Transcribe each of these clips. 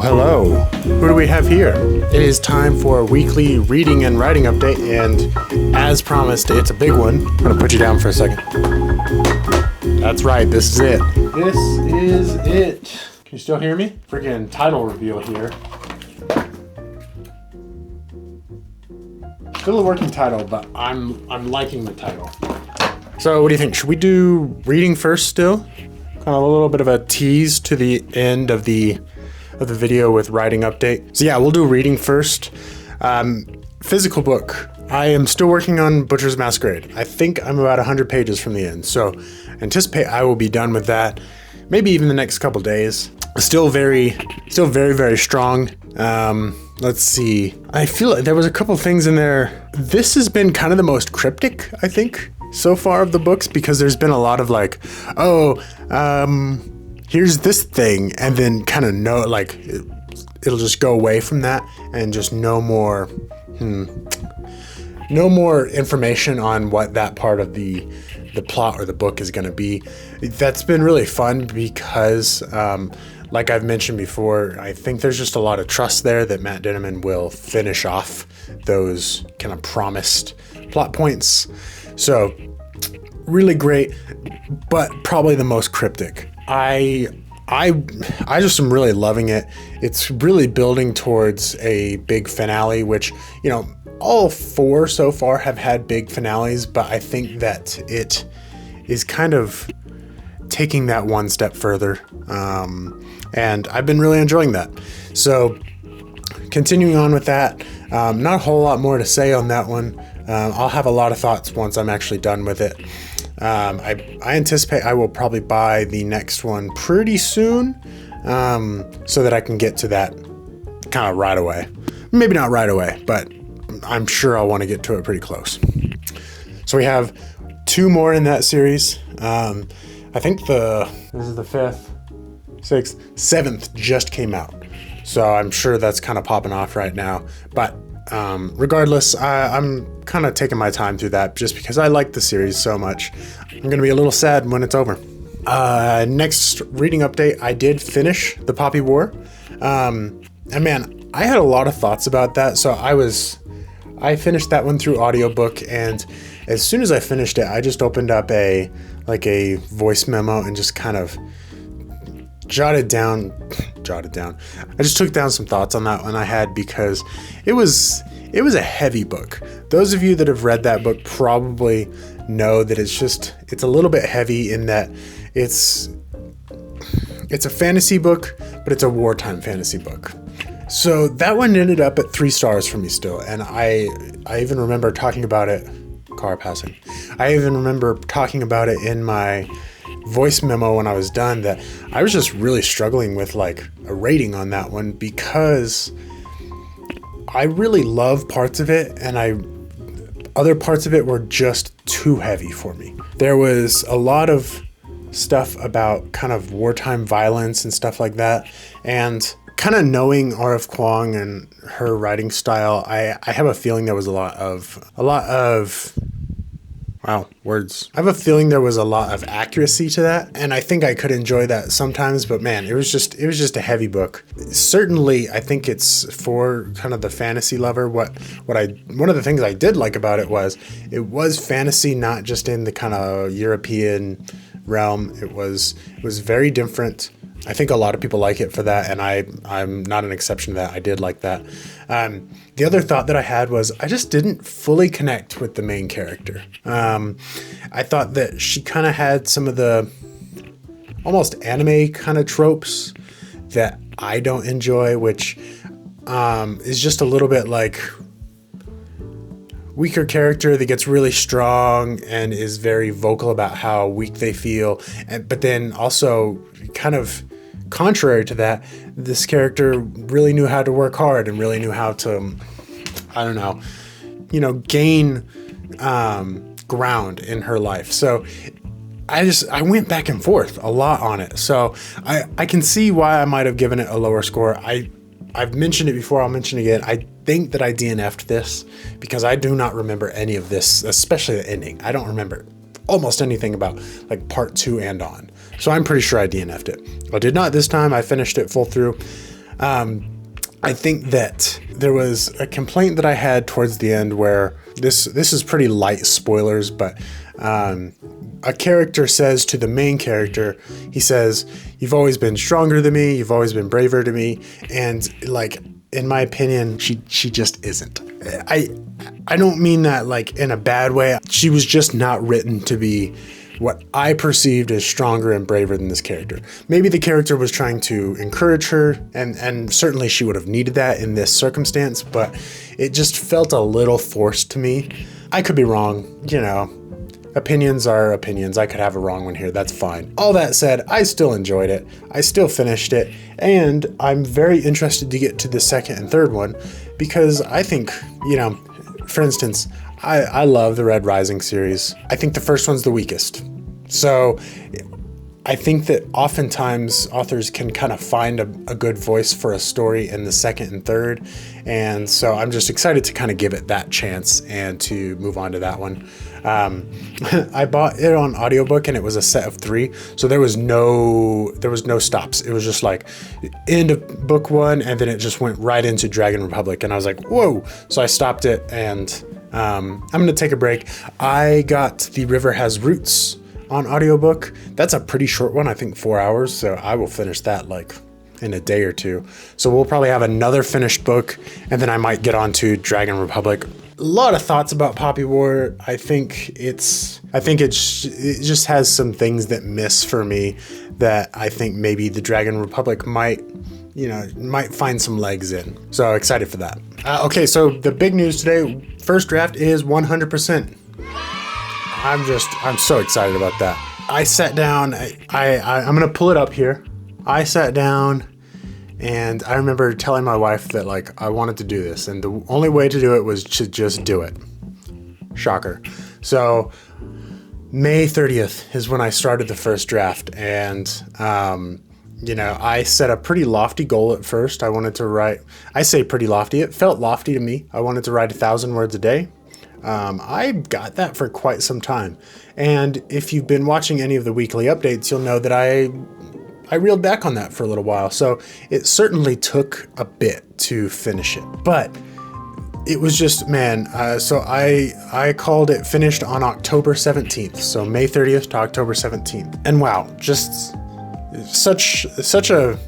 Hello. Who do we have here? It is time for a weekly reading and writing update, and as promised, it's a big one. I'm gonna put you down for a second. That's right, this is it. This is it. Can you still hear me? Freaking title reveal here. Still a working title, but I'm liking the title. So what do you think? Should we do reading first still? Kind of a little bit of a tease to the end of the video with writing update. So yeah, we'll do reading first. Physical book. I am still working on Butcher's Masquerade. I think I'm about 100 pages from the end. So anticipate I will be done with that. Maybe even the next couple days. Still very, very strong. Let's see. I feel like there was a couple things in there. This has been kind of the most cryptic, I think, so far of the books, because there's been a lot of like, here's this thing, and then kind of it'll just go away from that, and just no more information on what that part of the plot or the book is going to be. That's been really fun because, like I've mentioned before, I think there's just a lot of trust there that Matt Dinniman will finish off those kind of promised plot points. So really great, but probably the most cryptic. I just am really loving it. It's really building towards a big finale, which, you know, all four so far have had big finales, but I think that it is kind of taking that one step further. And I've been really enjoying that. So continuing on with that, not a whole lot more to say on that one. I'll have a lot of thoughts once I'm actually done with it. I anticipate I will probably buy the next one pretty soon, so that I can get to that kind of right away. Maybe not right away, but I'm sure I'll want to get to it pretty close. So we have two more in that series. I think this is the 5th, 6th, 7th just came out. So I'm sure that's kind of popping off right now. But regardless, I'm kind of taking my time through that just because I like the series so much. I'm going to be a little sad when it's over. Next reading update, I did finish The Poppy War. And man, I had a lot of thoughts about that. So I finished that one through audiobook, and as soon as I finished it, I just opened up a voice memo and just kind of jotted down. I just took down some thoughts on that one I had, because it was a heavy book. Those of you that have read that book probably know that it's a little bit heavy in that it's a fantasy book, but it's a wartime fantasy book. So that one ended up at 3 stars for me still. And I even remember talking about it, car passing. I even remember talking about it in my voice memo when I was done, that I was just really struggling with like a rating on that one, because I really love parts of it, and other parts of it were just too heavy for me. There was a lot of stuff about kind of wartime violence and stuff like that, and kind of knowing R.F. Kuang and her writing style, I have a feeling there was a lot of wow, words. I have a feeling there was a lot of accuracy to that, and I think I could enjoy that sometimes, but man, it was just a heavy book. Certainly, I think it's for kind of the fantasy lover. One of the things I did like about it was fantasy, not just in the kind of European realm. It was very different. I think a lot of people like it for that, and I'm not an exception to that. I did like that. The other thought that I had was I just didn't fully connect with the main character. I thought that she kind of had some of the almost anime kind of tropes that I don't enjoy, which is just a little bit like weaker character that gets really strong and is very vocal about how weak they feel. But then also kind of contrary to that, this character really knew how to work hard and really knew how to, gain ground in her life. So I went back and forth a lot on it. So I can see why I might have given it a lower score. I've mentioned it before, I'll mention it again. I think that I DNF'd this because I do not remember any of this, especially the ending. I don't remember almost anything about like part 2 and on. So I'm pretty sure I DNF'd it. I did not this time. I finished it full through. I think that there was a complaint that I had towards the end where this is pretty light spoilers, but a character says to the main character, he says, "You've always been stronger than me. You've always been braver to me." And like, in my opinion, she just isn't. I don't mean that like in a bad way. She was just not written to be what I perceived as stronger and braver than this character. Maybe the character was trying to encourage her, and certainly she would have needed that in this circumstance, but it just felt a little forced to me. I could be wrong, you know. Opinions are opinions. I could have a wrong one here. That's fine. All that said, I still enjoyed it. I still finished it. And I'm very interested to get to the second and third one because I think, you know, for instance, I love the Red Rising series. I think the first one's the weakest. So I think that oftentimes authors can kind of find a good voice for a story in the second and third. And so I'm just excited to kind of give it that chance and to move on to that one. I bought it on audiobook and it was a set of 3. So there was no stops. It was just like end of book 1 and then it just went right into Dragon Republic. And I was like, whoa. So I stopped it and I'm going to take a break. I got The River Has Roots on audiobook. That's a pretty short one, I think 4 hours. So I will finish that like in a day or two. So we'll probably have another finished book and then I might get on to Dragon Republic. A lot of thoughts about Poppy War. I think it just has some things that miss for me that I think maybe the Dragon Republic might find some legs in. So excited for that. Okay, so the big news today, first draft is 100%. I'm so excited about that. I sat down, I'm gonna pull it up here. I sat down and I remember telling my wife that like I wanted to do this and the only way to do it was to just do it. Shocker. So May 30th is when I started the first draft and I set a pretty lofty goal at first. I wanted to write, I say pretty lofty, it felt lofty to me. I wanted to write 1,000 words a day. I got that for quite some time. And if you've been watching any of the weekly updates, you'll know that I reeled back on that for a little while. So it certainly took a bit to finish it, but it was just, man. So I called it finished on October 17th. So May 30th to October 17th. And wow, just such a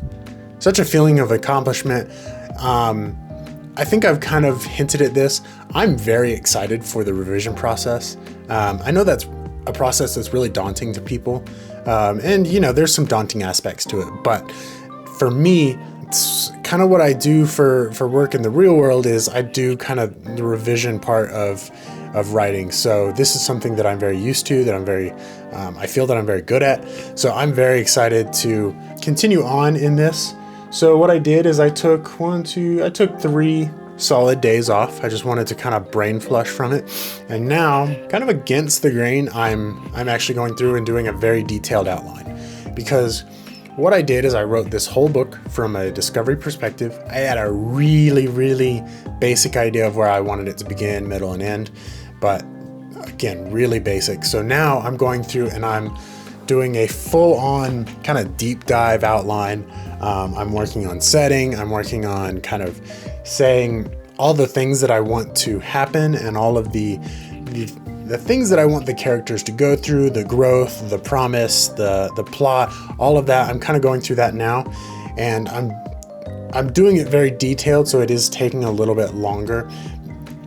feeling of accomplishment. I think I've kind of hinted at this. I'm very excited for the revision process. I know that's a process that's really daunting to people. And there's some daunting aspects to it, but for me, it's kind of what I do for work in the real world is I do kind of the revision part of writing. So this is something that I'm very used to, that I feel that I'm very good at. So I'm very excited to continue on in this. So what I did is I took 3 solid days off. I just wanted to kind of brain flush from it. And now, kind of against the grain, I'm actually going through and doing a very detailed outline. Because what I did is I wrote this whole book from a discovery perspective. I had a really, really basic idea of where I wanted it to begin, middle, and end. But again, really basic. So now I'm going through and I'm doing a full-on kind of deep dive outline. I'm working on setting. I'm working on kind of saying all the things that I want to happen and all of the things that I want the characters to go through, the growth, the promise, the plot, all of that. I'm kind of going through that now, and I'm doing it very detailed, so it is taking a little bit longer.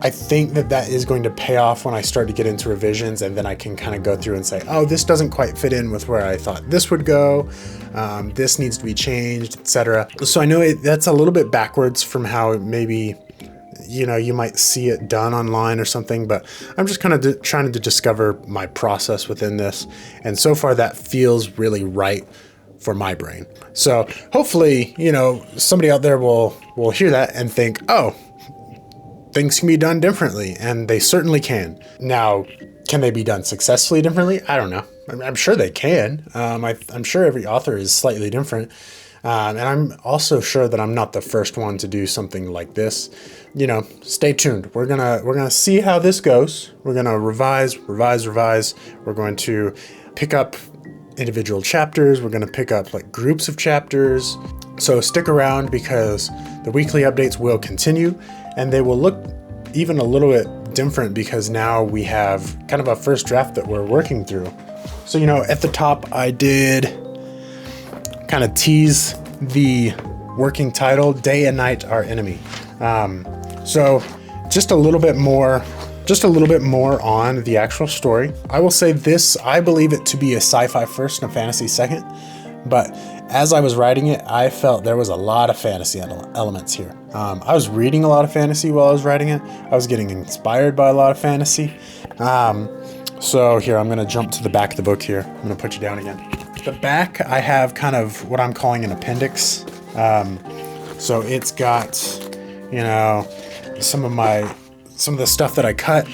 I think that is going to pay off when I start to get into revisions, and then I can kind of go through and say, oh, this doesn't quite fit in with where I thought this would go. This needs to be changed, etc. So I know that's a little bit backwards from how maybe, you might see it done online or something, but I'm just kind of trying to discover my process within this. And so far that feels really right for my brain. So hopefully, somebody out there will hear that and think, oh, things can be done differently, and they certainly can. Now, can they be done successfully differently? I don't know. I'm sure they can. I'm sure every author is slightly different. And I'm also sure that I'm not the first one to do something like this. Stay tuned. We're gonna see how this goes. We're gonna revise. We're going to pick up individual chapters. We're gonna pick up like groups of chapters. So stick around because the weekly updates will continue, and they will look even a little bit different because now we have kind of a first draft that we're working through. So, at the top, I did kind of tease the working title, Day and Night Our Enemy. So just a little bit more on the actual story. I will say this, I believe it to be a sci-fi first and a fantasy second, but as I was writing it, I felt there was a lot of fantasy elements here. I was reading a lot of fantasy while I was writing it. I was getting inspired by a lot of fantasy. So here, I'm gonna jump to the back of the book here. I'm gonna put you down again. The back, I have kind of what I'm calling an appendix. So it's got, some of the stuff that I cut,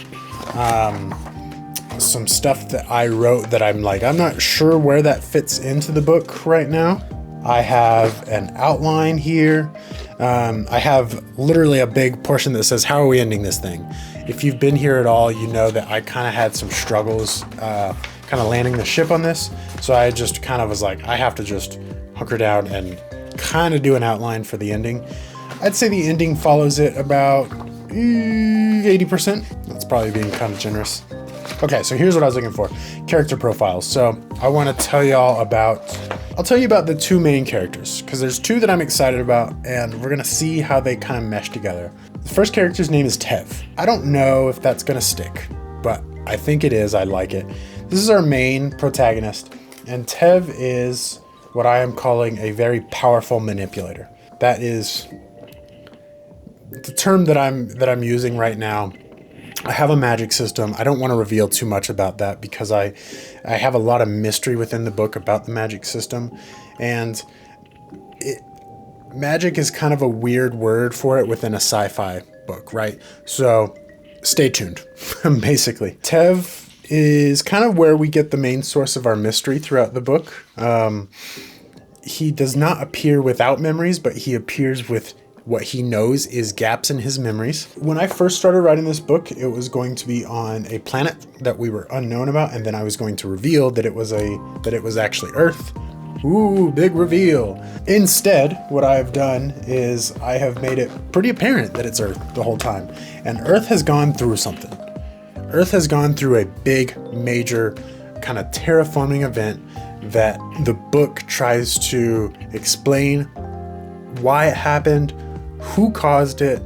some stuff that I wrote that I'm not sure where that fits into the book right now. I have an outline here. I have literally a big portion that says, how are we ending this thing? If you've been here at all, you know that I kind of had some struggles kind of landing the ship on this. So I just kind of was like, I have to just hunker down and kind of do an outline for the ending. I'd say the ending follows it about 80%. That's probably being kind of generous. Okay, so here's what I was looking for. Character profiles. So I want to tell you about the two main characters, because there's two that I'm excited about, and we're going to see how they kind of mesh together. The first character's name is Tev. I don't know if that's going to stick, but I think it is. I like it. This is our main protagonist, and Tev is what I am calling a very powerful manipulator. That is the term that I'm using right now. I have a magic system. I don't want to reveal too much about that because I have a lot of mystery within the book about the magic system, and magic is kind of a weird word for it within a sci-fi book, right? So stay tuned, basically. Tev is kind of where we get the main source of our mystery throughout the book. He does not appear without memories, but he appears with what he knows is gaps in his memories. When I first started writing this book, it was going to be on a planet that we were unknown about, and then I was going to reveal that it was actually Earth. Ooh, big reveal. Instead, what I have done is I have made it pretty apparent that it's Earth the whole time. And Earth has gone through something. Earth has gone through a big, major kind of terraforming event that the book tries to explain why it happened, who caused it,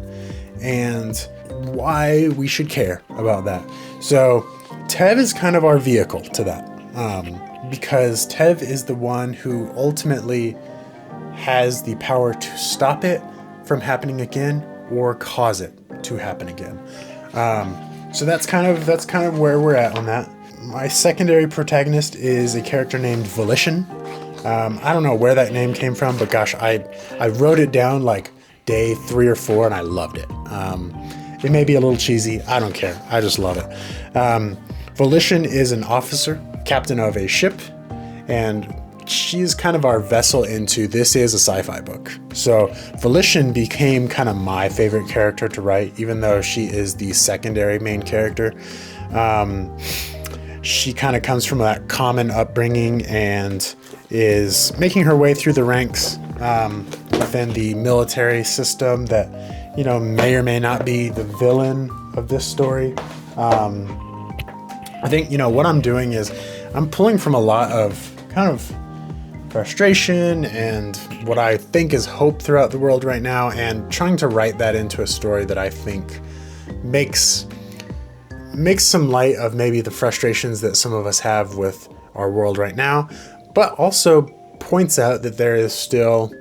and why we should care about that. So Tev is kind of our vehicle to that, because Tev is the one who ultimately has the power to stop it from happening again or cause it to happen again. So that's kind of where we're at on that. My secondary protagonist is a character named Volition. I don't know where that name came from, but gosh, I wrote it down like day 3 or 4 and I loved it. It may be a little cheesy. I don't care. I just love it. Volition is an officer, captain of a ship, and she's kind of our vessel into this is a sci-fi book. So Volition became kind of my favorite character to write, even though she is the secondary main character. She kind of comes from that common upbringing and is making her way through the ranks within the military system that, may or may not be the villain of this story. I think, what I'm doing is I'm pulling from a lot of kind of frustration and what I think is hope throughout the world right now, and trying to write that into a story that I think makes some light of maybe the frustrations that some of us have with our world right now, but also points out that there is still,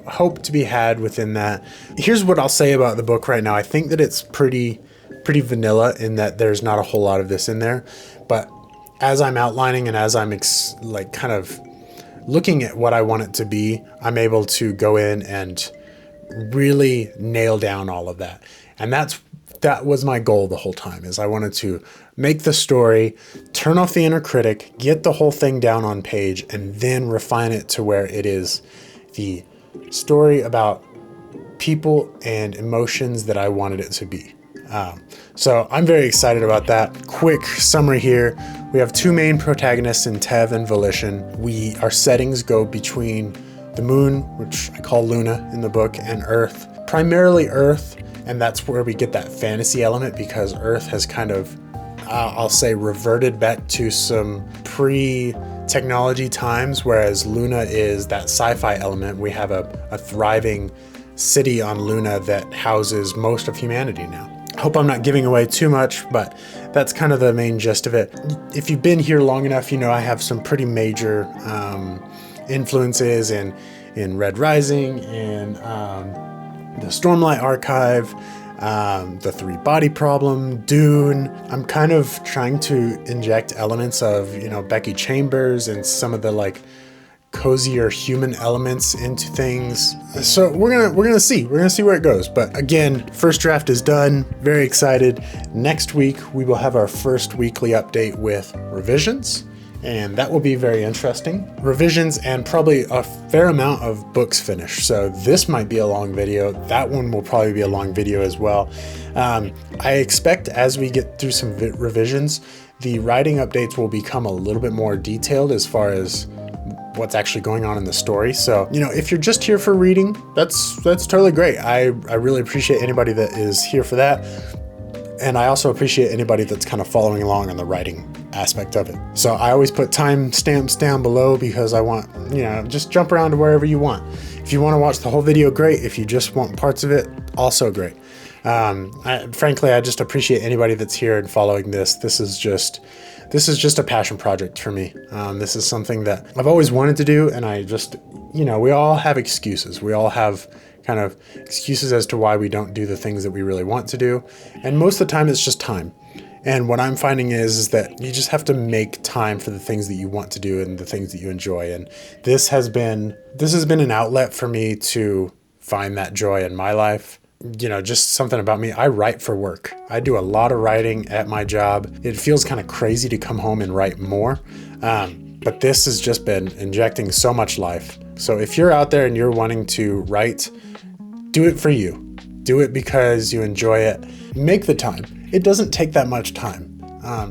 hope to be had within that. Here's what I'll say about the book right now. I think that it's pretty vanilla in that there's not a whole lot of this in there, but as I'm outlining and as I'm kind of looking at what I want it to be, I'm able to go in and really nail down all of that. And that was my goal the whole time, is I wanted to make the story, turn off the inner critic, get the whole thing down on page, and then refine it to where it is the story about people and emotions that I wanted it to be. So I'm very excited about that. Quick summary here. We have two main protagonists in Tev and Volition. Our settings go between the moon, which I call Luna in the book, and Earth. Primarily Earth, and that's where we get that fantasy element, because Earth has kind of, I'll say, reverted back to some pre-technology times, whereas Luna is that sci-fi element. We have a thriving city on Luna that houses most of humanity now. I hope I'm not giving away too much, but that's kind of the main gist of it. If you've been here long enough, you know I have some pretty major influences in Red Rising, in the Stormlight Archive, the Three Body Problem, Dune. I'm kind of trying to inject elements of, you know, Becky Chambers and some of the like cozier human elements into things. So we're gonna see where it goes. But again, first draft is done. Very excited. Next week we will have our first weekly update with revisions, and that will be very interesting. Revisions and probably a fair amount of books finished. So this might be a long video. That one will probably be a long video as well. I expect as we get through some revisions, the writing updates will become a little bit more detailed as far as what's actually going on in the story. So, you know, if you're just here for reading, that's totally great. I really appreciate anybody that is here for that. And I also appreciate anybody that's kind of following along on the writing aspect of it. So I always put time stamps down below because I want, you know, just jump around to wherever you want. If you want to watch the whole video, great. If you just want parts of it, also great. Frankly, I just appreciate anybody that's here and following this. This is just a passion project for me. This is something that I've always wanted to do, and I just, you know, we all have excuses. We all have kind of excuses as to why we don't do the things that we really want to do. And most of the time it's just time. And what I'm finding is that you just have to make time for the things that you want to do and the things that you enjoy. And this has been an outlet for me to find that joy in my life. You know, just something about me. I write for work. I do a lot of writing at my job. It feels kind of crazy to come home and write more. But this has just been injecting so much life. So if you're out there and you're wanting to write, do it for you. Do it because you enjoy it. Make the time. It doesn't take that much time.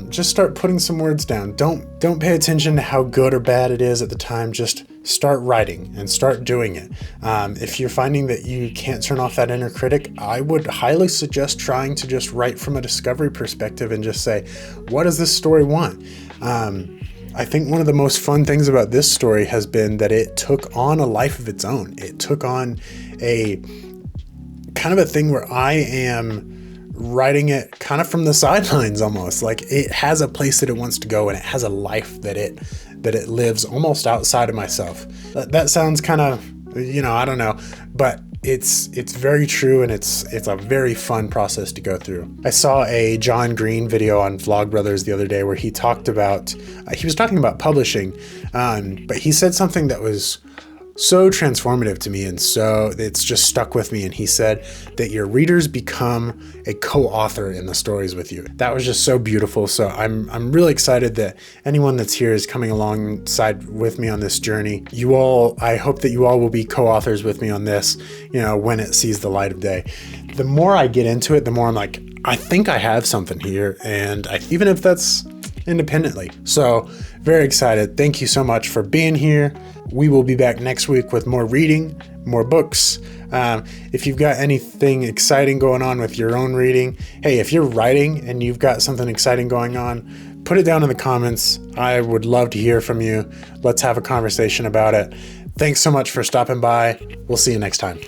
Just start putting some words down. Don't pay attention to how good or bad it is at the time. Just start writing and start doing it. If you're finding that you can't turn off that inner critic, I would highly suggest trying to just write from a discovery perspective and just say, what does this story want? I think one of the most fun things about this story has been that it took on a life of its own. It took on a kind of a thing where I am writing it kind of from the sidelines almost. Like it has a place that it wants to go, and it has a life that it lives almost outside of myself. That sounds kind of, you know, I don't know, but it's very true, and it's a very fun process to go through. I saw a John Green video on Vlogbrothers the other day where he talked about, he was talking about publishing, but he said something that was so transformative to me, and so it's just stuck with me. And he said that your readers become a co-author in the stories with you. That was just so beautiful. So I'm really excited that anyone that's here is coming alongside with me on this journey. I hope that you all will be co-authors with me on this, you know, when it sees the light of day. The more I get into it, the more I'm like, I think I have something here, and even if that's independently. So very excited. Thank you so much for being here. We will be back next week with more reading, more books. If you've got anything exciting going on with your own reading, hey, if you're writing and you've got something exciting going on, put it down in the comments. I would love to hear from you. Let's have a conversation about it. Thanks so much for stopping by. We'll see you next time.